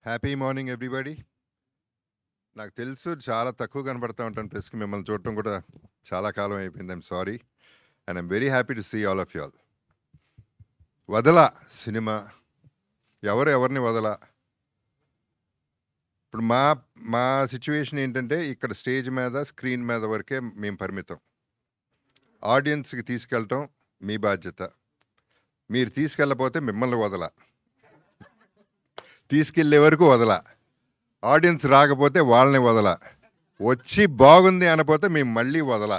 Happy morning everybody. నాకు తెలుసు చాలా తక్కువ కనబడతా ఉంటాను ప్రెస్కి. మిమ్మల్ని చూడటం కూడా చాలా కాలం అయిపోయింది. I'm sorry and I'm very happy to see all of you all. Vadala cinema ఎవరిని వదల. ఇప్పుడు మా మా సిచ్యువేషన్ ఏంటంటే ఇక్కడ స్టేజ్ మీద స్క్రీన్ మీద వరకే మేము పరిమితం. ఆడియన్స్కి తీసుకెళ్ళటం మీ బాధ్యత. మీరు తీసుకెళ్ళకపోతే మిమ్మల్ని వదల, తీసుకెళ్ళే వరకు వదల. ఆడియన్స్ రాకపోతే వాళ్ళని వదల, వచ్చి బాగుంది అనపోతే మేము మళ్ళీ వదల.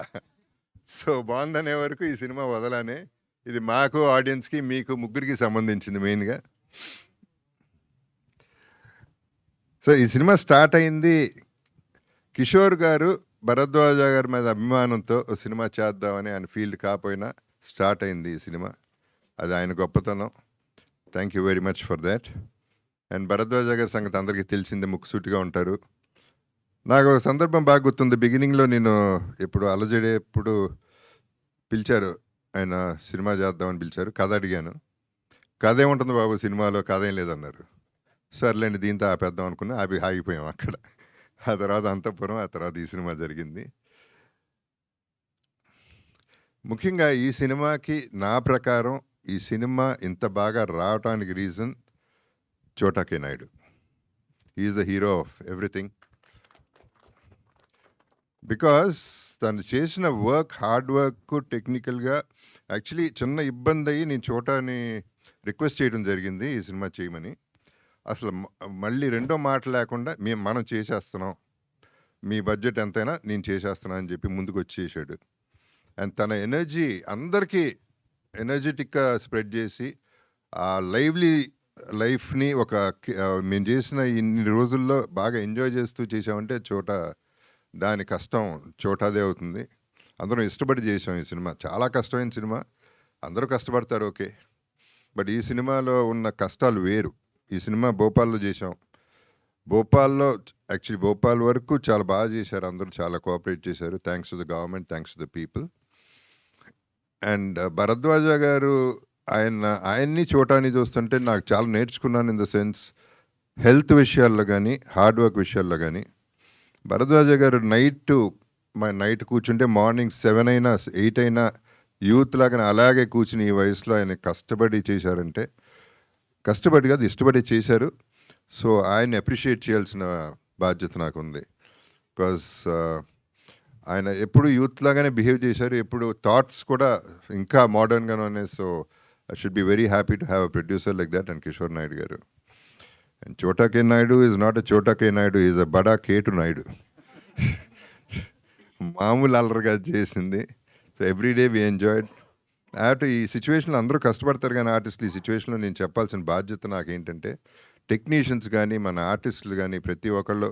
సో బాగుందనే వరకు ఈ సినిమా వదలానే. ఇది మాకు, ఆడియన్స్కి, మీకు ముగ్గురికి సంబంధించింది మెయిన్గా. సో ఈ సినిమా స్టార్ట్ అయింది కిషోర్ గారు భరద్వాజ గారి మీద అభిమానంతో సినిమా చేద్దామని ఆయన ఫీల్డ్ కాకపోయినా స్టార్ట్ అయింది ఈ సినిమా. అది ఆయన గొప్పతనం. Thank you very much for that. And Bharadwaja గారి సంగతి అందరికీ తెలిసిందే, ముక్కుసూటిగా ఉంటారు. నాకు ఒక సందర్భం బాగా గుర్తుంది. బిగినింగ్లో నేను ఎప్పుడు అలజడేప్పుడు పిలిచారు, ఆయన సినిమా చేద్దామని పిలిచారు. కథ అడిగాను. కథ ఏముంటుంది బాబు సినిమాలో, కథ ఏం లేదన్నారు. సర్లేండి దీంతో ఆపేద్దాం అనుకున్నా, ఆగిపోయాం అక్కడ. ఆ తర్వాత అంతఃపురం, ఆ తర్వాత ఈ సినిమా జరిగింది. ముఖ్యంగా ఈ సినిమాకి నా ప్రకారం ఈ సినిమా ఇంత బాగా రావటానికి reason Chota K Naidu. Is the hero of everything. Because తను చేసిన వర్క్, హార్డ్ వర్క్, టెక్నికల్గా యాక్చువల్లీ చిన్న ఇబ్బంది అయ్యి నేను చోటాని రిక్వెస్ట్ చేయడం జరిగింది ఈ సినిమా చేయమని. అసలు మళ్ళీ రెండో మాట లేకుండా మనం చేసేస్తున్నాం, మీ బడ్జెట్ ఎంతైనా నేను చేసేస్తున్నాను అని చెప్పి ముందుకు వచ్చేసాడు. అండ్ తన ఎనర్జీ అందరికీ ఎనర్జెటిక్గా స్ప్రెడ్ చేసి ఆ లైవ్లీ లైఫ్ని మేము చేసిన ఇన్ని రోజుల్లో బాగా ఎంజాయ్ చేస్తూ చేసామంటే దాని కష్టం చోటాదే అవుతుంది. అందరం ఇష్టపడి చేసాం ఈ సినిమా. చాలా కష్టమైన సినిమా, అందరూ కష్టపడతారు ఓకే, బట్ ఈ సినిమాలో ఉన్న కష్టాలు వేరు. ఈ సినిమా భోపాల్లో చేసాం. భోపాల్ వరకు చాలా బాగా చేశారు, అందరూ చాలా కోఆపరేట్ చేశారు. Thanks to the government, thanks to the people. And Bharadwaja garu ఆయన్ని చోటాని చూస్తుంటే నాకు చాలా నేర్చుకున్నాను. ఇన్ ద సెన్స్ హెల్త్ విషయాల్లో కానీ, హార్డ్ వర్క్ విషయాల్లో కానీ. భరద్వాజ గారు నైట్ కూర్చుంటే మార్నింగ్ 7 అయినా 8 అయినా యూత్ లాగానే అలాగే కూర్చుని ఈ వయసులో ఆయన కష్టపడి చేశారంటే, కష్టపడి కాదు ఇష్టపడి చేశారు. సో ఆయన్ని అప్రిషియేట్ చేయాల్సిన బాధ్యత నాకు ఉంది. బికాజ్ ఆయన ఎప్పుడు యూత్ లాగానే బిహేవ్ చేశారు, ఎప్పుడు థాట్స్ కూడా ఇంకా మోడర్న్గానే ఉన్నాయి. So I should be very happy to have a producer like that and Kishore Naidu గారు. అండ్ చోటా K Naidu is not a చోటా కే నాయుడు, ఈజ్ అ బడా కేటు నాయుడు. మామూలు అల్లరిగా చేసింది. So everyday we enjoyed. ఈ సిచ్యువేషన్లో అందరూ కష్టపడతారు కానీ ఆర్టిస్టులు, ఈ సిచ్యువేషన్లో నేను చెప్పాల్సిన బాధ్యత నాకేంటంటే, టెక్నీషియన్స్ కానీ మన ఆర్టిస్టులు కానీ ప్రతి ఒక్కళ్ళు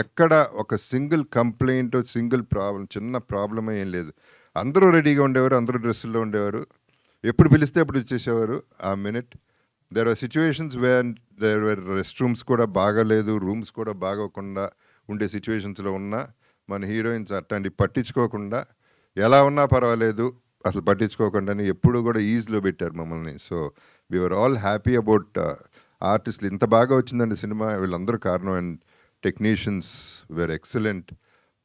ఎక్కడ ఒక సింగిల్ కంప్లైంట్, సింగిల్ ప్రాబ్లం, చిన్న ప్రాబ్లమే ఏం లేదు. అందరూ రెడీగా ఉండేవారు, అందరూ డ్రెస్సుల్లో ఉండేవారు, ఎప్పుడు పిలిస్తే అప్పుడు వచ్చేసేవారు ఆ minute. There are situations where there were rest rooms కూడా బాగాలేదు, రూమ్స్ కూడా బాగోకుండా ఉండే సిచ్యువేషన్స్లో ఉన్నా మన హీరోయిన్స్ అట్లాంటి పట్టించుకోకుండా ఎలా ఉన్నా పర్వాలేదు అసలు పట్టించుకోకుండానే ఎప్పుడు కూడా ఈజీలో పెట్టారు మమ్మల్ని. So we are all happy about ఆర్టిస్టులు. ఇంత బాగా వచ్చిందండి సినిమా, వీళ్ళందరూ కారణం. And technicians were excellent.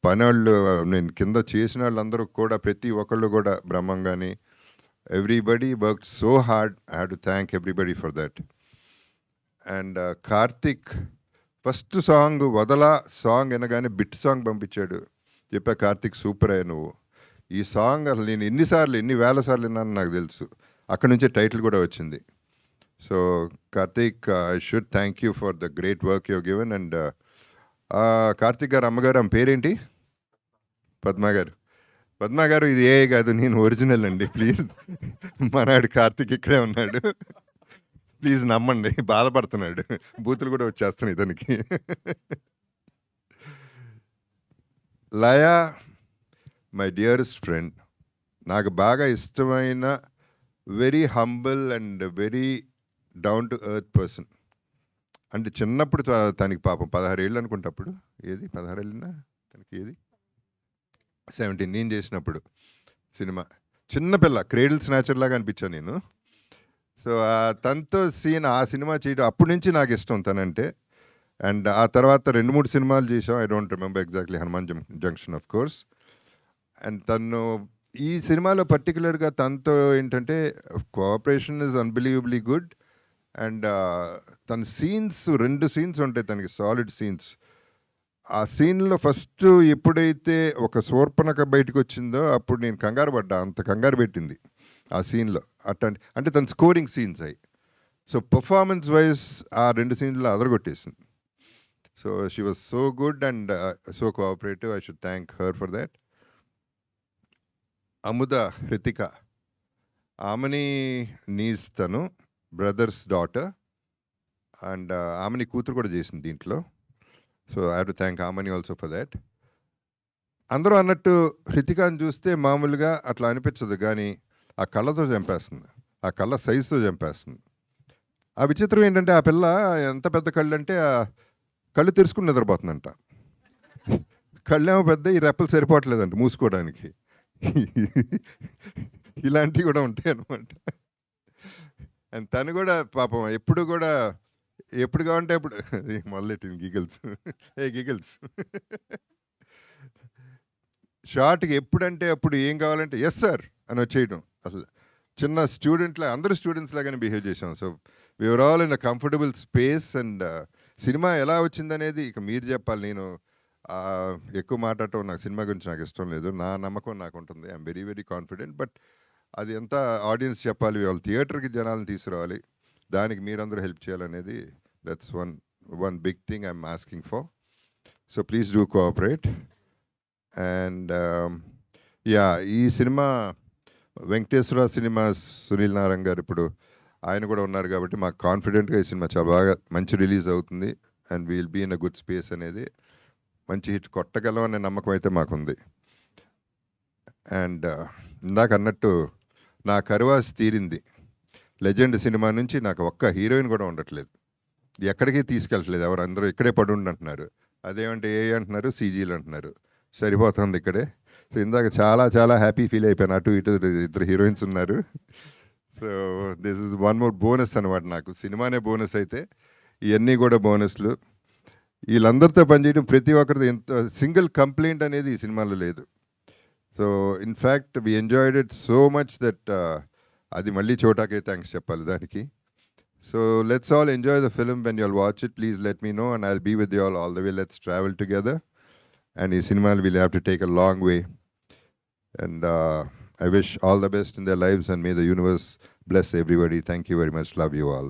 పనివాళ్ళు, నేను కింద చేసిన వాళ్ళందరూ కూడా ప్రతి ఒక్కళ్ళు కూడా బ్రహ్మంగాని everybody worked so hard. I have to thank everybody for that. And Karthik first song Vadala song అనగానే బిట్ సాంగ్ పంపించాడు. చెప్పా కార్తిక్ సూపర్ అయ్యా నువ్వు. ఈ సాంగ్ అసలు నేను ఎన్ని వేల సార్లు విన్నాను నాకు తెలుసు. అక్కడి నుంచే టైటిల్ కూడా వచ్చింది. So Karthik, I should thank you for the great work you given. And Karthik గారు అమ్మగారు ఆమె పేరేంటి? పద్మ గారు ఇది ఏ కాదు, నేను ఒరిజినల్ అండి. ప్లీజ్ మనాడు కార్తిక్ ఇక్కడే ఉన్నాడు, ప్లీజ్ నమ్మండి. బాధపడుతున్నాడు, బూతులు కూడా వచ్చేస్తున్నాయి ఇతనికి. లయా మై డియరెస్ట్ ఫ్రెండ్, నాకు బాగా ఇష్టమైన very humble and very down to earth person. అంటే చిన్నప్పుడు తనకి పాపం 16 ఏళ్ళు అనుకుంటప్పుడు, ఏది 16 ఏళ్ళనా తనకి, ఏది 17 నేను చేసినప్పుడు సినిమా. చిన్నపిల్ల, క్రేడిల్ స్నాచర్ లాగా అనిపించాను నేను. సో తనతో ఆ సినిమా చేయడం అప్పటి నుంచి నాకు ఇష్టం తనంటే. అండ్ ఆ తర్వాత 2-3 సినిమాలు చేసాం. I don't remember exactly 'Hanuman junction' of course. And తను ఈ సినిమాలో పర్టిక్యులర్‌గా తనతో ఏంటంటే cooperation is unbelievably good. And తన సీన్స్ 2 సీన్స్ ఉంటాయి తనకి సాలిడ్ సీన్స్. ఆ సీన్‌లో ఫస్ట్ ఎప్పుడైతే ఒక శూర్పణఖ బయటకొచ్చిందో అప్పుడు నేను కంగారు పడ్డా. అంత కంగారు పెట్టింది ఆ సీన్‌లో. అంటే తన స్కోరింగ్ సీన్స్ అయి. సో పర్ఫార్మెన్స్ వైజ్ ఆ 2 సీన్‌లో అదరగొట్టేసింది. So she was so good and so cooperative. I should thank her for that. Amudha Hrithika, ఆమెని నీస్ తను బ్రదర్స్ డాటర్. అండ్ ఆమెని కూతురు కూడా చేసింది దీంట్లో. So I have to thank Aamani also for that. అందరూ అన్నట్టు హృతికాని చూస్తే మామూలుగా అట్లా అనిపించదు, కానీ ఆ కళ్ళతో చంపేస్తుంది, ఆ కళ్ళ సైజుతో చంపేస్తుంది. ఆ విచిత్రం ఏంటంటే ఆ పిల్ల ఎంత పెద్ద కళ్ళు అంటే ఆ కళ్ళు తెరుచుకుని నిద్రపోతుందంట. కళ్ళేమో పెద్ద, ఈ రెప్పలు సరిపోవట్లేదంట మూసుకోవడానికి. ఇలాంటివి కూడా ఉంటాయి అనమాట. అండ్ తను కూడా పాపం ఎప్పుడు కావంటే అప్పుడు మొదలెట్టింది గిగిల్స్. గిగిల్స్ షార్ట్కి ఎప్పుడంటే అప్పుడు ఏం కావాలంటే ఎస్ సార్ అని వచ్చేయడం. అసలు చిన్న స్టూడెంట్లా, అందరూ స్టూడెంట్స్ లాగానే బిహేవ్ చేసాం. So we are all in a comfortable space. And cinema ఎలా వచ్చిందనేది ఇక మీరు చెప్పాలి. నేను ఎక్కువ మాట్లాడటం, నాకు సినిమా గురించి నాకు ఇష్టం లేదు. నా నమ్మకం నాకు ఉంటుంది. I'm very very confident. But అది ఎంత ఆడియన్స్ చెప్పాలి, వాళ్ళు థియేటర్కి జనాలను తీసుకురావాలి, దానికి మీరందరూ హెల్ప్ చేయాలనేది that's one big thing I'm asking for. So please do cooperate. And yeah, ఈ సినిమా వెంకటేశ్వర సినిమాస్ సునీల్ నారాయణ గారు ఇప్పుడు ఆయన కూడా ఉన్నారు కాబట్టి మాకు కాన్ఫిడెంట్గా ఈ సినిమా చాలా బాగా మంచి రిలీజ్ అవుతుంది. And we'll be in a good space అనేది, మంచి హిట్ కొట్టగలం అనే నమ్మకం అయితే మాకుంది. అండ్ ఇందాక అన్నట్టు నా కరువాసి తీరింది. లెజెండ్ సినిమా నుంచి నాకు ఒక్క హీరోయిన్ కూడా ఉండట్లేదు, ఎక్కడికి తీసుకెళ్ళట్లేదు. అందరూ ఇక్కడే పడుండి అంటున్నారు. అదేమంటే ఏ అంటున్నారు, సీజీలు అంటున్నారు. సరిపోతుంది ఇక్కడే. సో ఇందాక చాలా చాలా హ్యాపీ ఫీల్ అయిపోయాను. అటు ఇటు 2 హీరోయిన్స్ ఉన్నారు. So this is one more bonus అనమాట. నాకు సినిమానే బోనస్ అయితే ఇవన్నీ కూడా బోనస్లు. వీళ్ళందరితో పనిచేయడం ప్రతి ఒక్కరిది ఎంత సింగిల్ కంప్లైంట్ అనేది ఈ సినిమాలో లేదు. So in fact we enjoyed it so much that అది మళ్ళీ చోటాకే థ్యాంక్స్ చెప్పాలి దానికి. So let's all enjoy the film. When you all watch it please let me know and I will be with you all the way. Let's travel together. And ఈ సినిమాలు will have to take a long way. And I wish all the best in their lives and may the universe bless everybody. Thank you very much. Love you all.